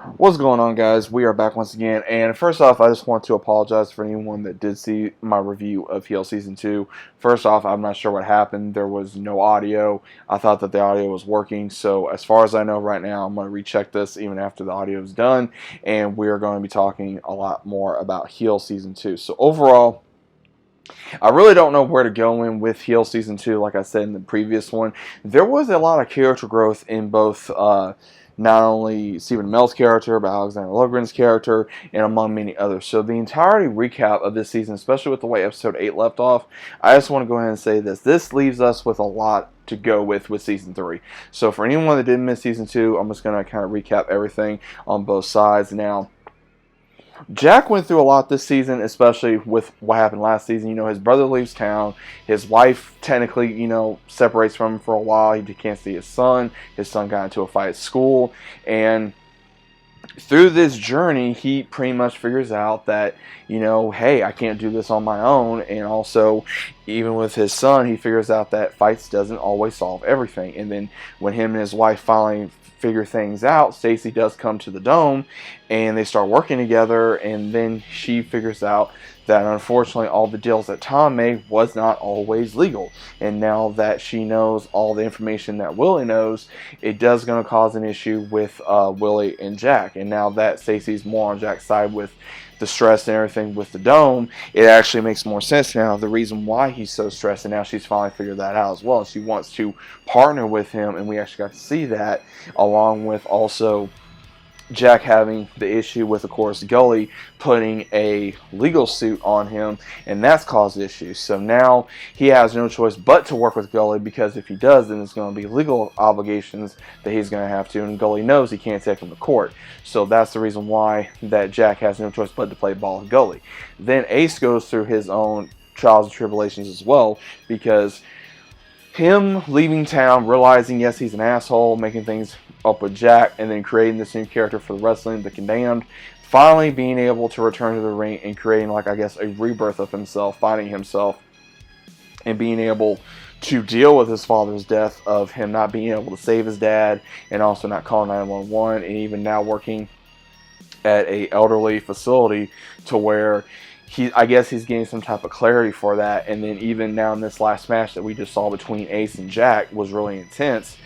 What's going on, guys? We are back once again, and first off, I just want to apologize for anyone that did see my review of Heel Season 2. First off, I'm not sure what happened. There was no audio. I thought that the audio was working, so as far as I know right now, I'm going to recheck this even after the audio is done, and we are going to be talking a lot more about Heel Season 2. So overall, I really don't know where to go in with Heel Season 2. Like I said in the previous one, there was a lot of character growth in both not only Stephen Amell's character, but Alexander Logren's character, and among many others. So the entirety recap of this season, especially with the way Episode 8 left off, I just want to go ahead and say this. This leaves us with a lot to go with Season 3. So for anyone that didn't miss Season 2, I'm just going to kind of recap everything on both sides. Now, Jack went through a lot this season, especially with what happened last season. You know, his brother leaves town. His wife technically, separates from him for a while. He can't see his son. His son got into a fight at school. And through this journey, he pretty much figures out that, hey, I can't do this on my own. And also, even with his son, he figures out that fights doesn't always solve everything. And then when him and his wife finally figure things out, Stacy does come to the dome and they start working together, and then she figures out that unfortunately all the deals that Tom made was not always legal. And now that she knows all the information that Willie knows, it does going to cause an issue with Willie and Jack. And now that Stacy's more on Jack's side with the stress and everything with the dome, it actually makes more sense now, the reason why he's so stressed, and now she's finally figured that out as well. And she wants to partner with him, and we actually got to see that, along with also Jack having the issue with, of course, Gully putting a legal suit on him, and that's caused issues. So now he has no choice but to work with Gully, because if he does, then it's going to be legal obligations that he's going to have to, and Gully knows he can't take him to court. So that's the reason why that Jack has no choice but to play ball with Gully. Then Ace goes through his own trials and tribulations as well, because him leaving town, realizing, yes, he's an asshole, making things up with Jack, and then creating this new character for the wrestling, the Condemned, finally being able to return to the ring and creating, a rebirth of himself, finding himself, and being able to deal with his father's death, of him not being able to save his dad, and also not calling 911, and even now working at a elderly facility to where I guess he's getting some type of clarity for that. And then even now in this last match that we just saw between Ace and Jack was really intense,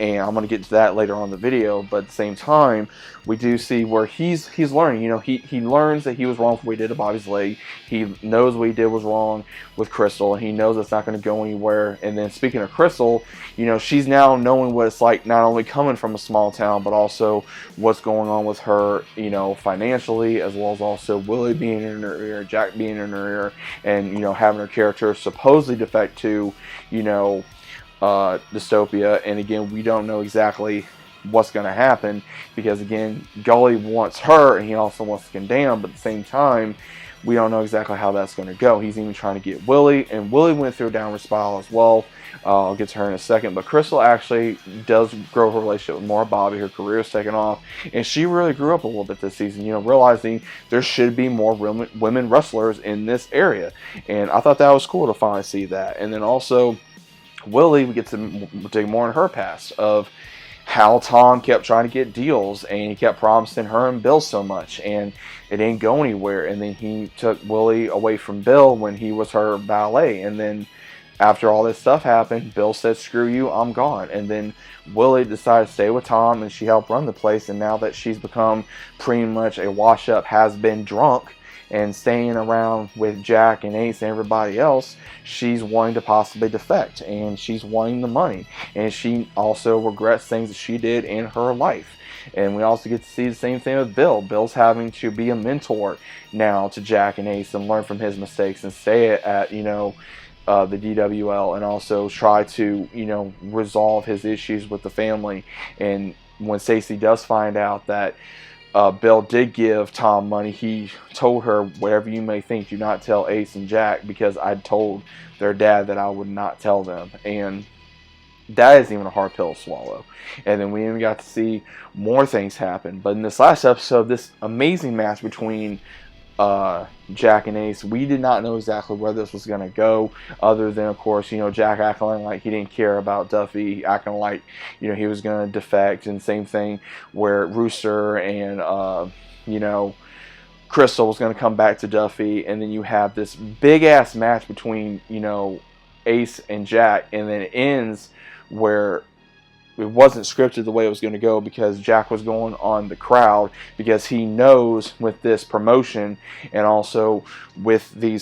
and I'm going to get to that later on in the video. But at the same time, we do see where he's learning. He learns that he was wrong for what he did to Bobby's leg. He knows what he did was wrong with Crystal, and he knows it's not going to go anywhere. And then speaking of Crystal, she's now knowing what it's like, not only coming from a small town, but also what's going on with her, financially, as well as also Willie being in her ear, Jack being in her ear, and, having her character supposedly defect to, dystopia. And again, we don't know exactly what's going to happen, because again, Gully wants her and he also wants to condemn, but at the same time, we don't know exactly how that's going to go. He's even trying to get Willie, and Willie went through a downward spiral as well. I'll get to her in a second, but Crystal actually does grow her relationship with more Bobby. Her career is taking off, and she really grew up a little bit this season, realizing there should be more women wrestlers in this area, and I thought that was cool to finally see that. And then also Willie, we get to dig more in her past of how Tom kept trying to get deals, and he kept promising her and Bill so much, and it didn't go anywhere. And then he took Willie away from Bill when he was her valet, and then after all this stuff happened, Bill said, screw you, I'm gone. And then Willie decided to stay with Tom, and she helped run the place. And now that she's become pretty much a wash-up, has-been drunk, and staying around with Jack and Ace and everybody else, she's wanting to possibly defect, and she's wanting the money, and she also regrets things that she did in her life. And we also get to see the same thing with Bill. Bill's having to be a mentor now to Jack and Ace and learn from his mistakes and stay at the DWL, and also try to resolve his issues with the family. And when Stacey does find out that Bill did give Tom money, he told her, whatever you may think, do not tell Ace and Jack, because I told their dad that I would not tell them. And that isn't even a hard pill to swallow. And then we even got to see more things happen. But in this last episode, this amazing match between Jack and Ace. We did not know exactly where this was going to go, other than, of course, Jack acting like he didn't care about Duffy, acting like, he was going to defect, and same thing where Rooster and, Crystal was going to come back to Duffy, and then you have this big ass match between, Ace and Jack, and then it ends where it wasn't scripted the way it was going to go, because Jack was going on the crowd, because he knows with this promotion, and also with the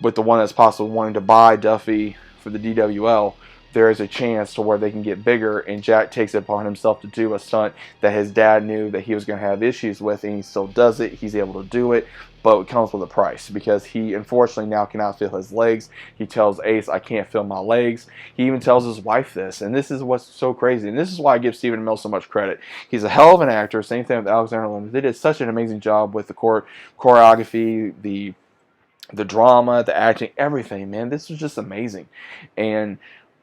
one that's possibly wanting to buy Duffy for the DWL, there is a chance to where they can get bigger, and Jack takes it upon himself to do a stunt that his dad knew that he was going to have issues with, and he still does it. He's able to do it, but it comes with a price, because he unfortunately now cannot feel his legs. He tells Ace, I can't feel my legs. He even tells his wife this, and this is what's so crazy, and this is why I give Stephen Amell so much credit. He's a hell of an actor. Same thing with Alexander Lund. They did such an amazing job with the choreography, the drama, the acting, everything, man. This was just amazing. And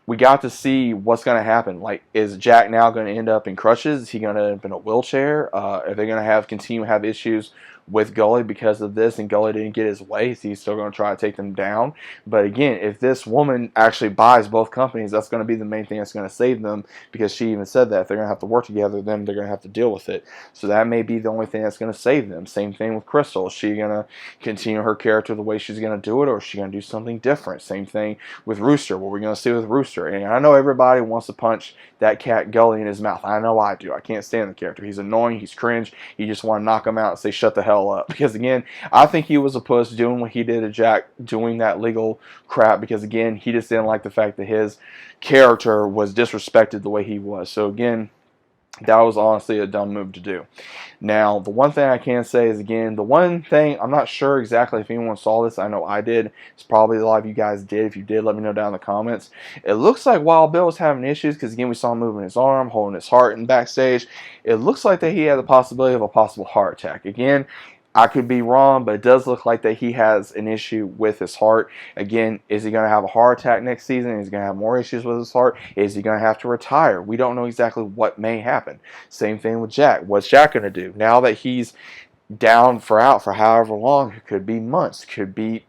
we got to see what's going to happen. Like, is Jack now going to end up in crutches? Is he going to end up in a wheelchair? Are they going to continue to have issues with Gully because of this, and Gully didn't get his way? Is he still going to try to take them down? But again, if this woman actually buys both companies, that's going to be the main thing that's going to save them, because she even said that if they're going to have to work together, then they're going to have to deal with it. So that may be the only thing that's going to save them. Same thing with Crystal. Is she going to continue her character the way she's going to do it, or is she going to do something different? Same thing with Rooster. What are we going to see with Rooster? And I know everybody wants to punch that cat Gully in his mouth. I know I do. I can't stand the character. He's annoying. He's cringe. You just want to knock him out and say, shut the hell up. Because again, I think he was a puss doing what he did to Jack, doing that legal crap, because again, he just didn't like the fact that his character was disrespected the way he was. So again, that was honestly a dumb move to do. Now, the one thing I can say is, again, the one thing, I'm not sure exactly if anyone saw this. I know I did. It's probably a lot of you guys did. If you did, let me know down in the comments. It looks like Wild Bill was having issues, because, again, we saw him moving his arm, holding his heart in backstage. It looks like that he had the possibility of a possible heart attack. Again, I could be wrong, but it does look like that he has an issue with his heart. Again, is he going to have a heart attack next season? Is he going to have more issues with his heart? Is he going to have to retire? We don't know exactly what may happen. Same thing with Jack. What's Jack going to do? Now that he's down for however long, it could be months, could be,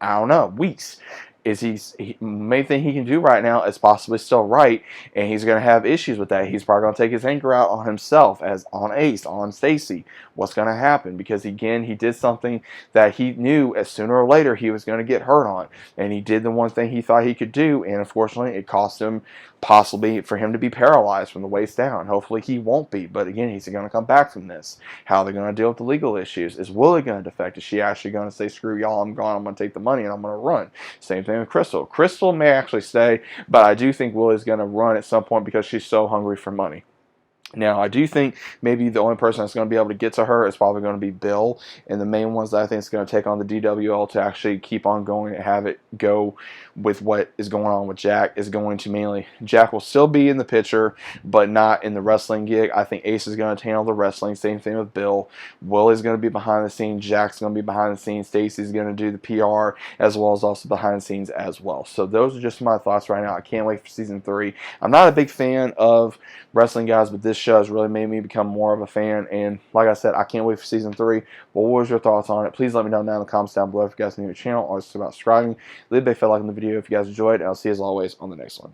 I don't know, weeks. Main thing he can do right now is possibly still right, and he's going to have issues with that. He's probably going to take his anger out on himself, as on Ace, on Stacy. What's going to happen? Because again, he did something that he knew as sooner or later he was going to get hurt on, and he did the one thing he thought he could do, and unfortunately, it cost him possibly for him to be paralyzed from the waist down. Hopefully, he won't be, but again, he's going to come back from this. How are they going to deal with the legal issues? Is Willie going to defect? Is she actually going to say, screw y'all, I'm gone, I'm going to take the money, and I'm going to run? Same thing with Crystal. Crystal may actually stay, but I do think Willie's going to run at some point, because she's so hungry for money. Now, I do think maybe the only person that's going to be able to get to her is probably going to be Bill, and the main ones that I think is going to take on the DWL to actually keep on going and have it go with what is going on with Jack is going to mainly, Jack will still be in the picture, but not in the wrestling gig. I think Ace is going to handle the wrestling. Same thing with Bill. Willie's going to be behind the scenes. Jack's going to be behind the scenes. Stacy's going to do the PR, as well as also behind the scenes as well. So those are just my thoughts right now. I can't wait for season 3. I'm not a big fan of wrestling guys, but this show has really made me become more of a fan, and like I said, I can't wait for season 3. But what was your thoughts on it? Please let me know down in the comments down below. If you guys are new to the channel or about subscribing, leave a big fat like on the video if you guys enjoyed, and I'll see you as always on the next one.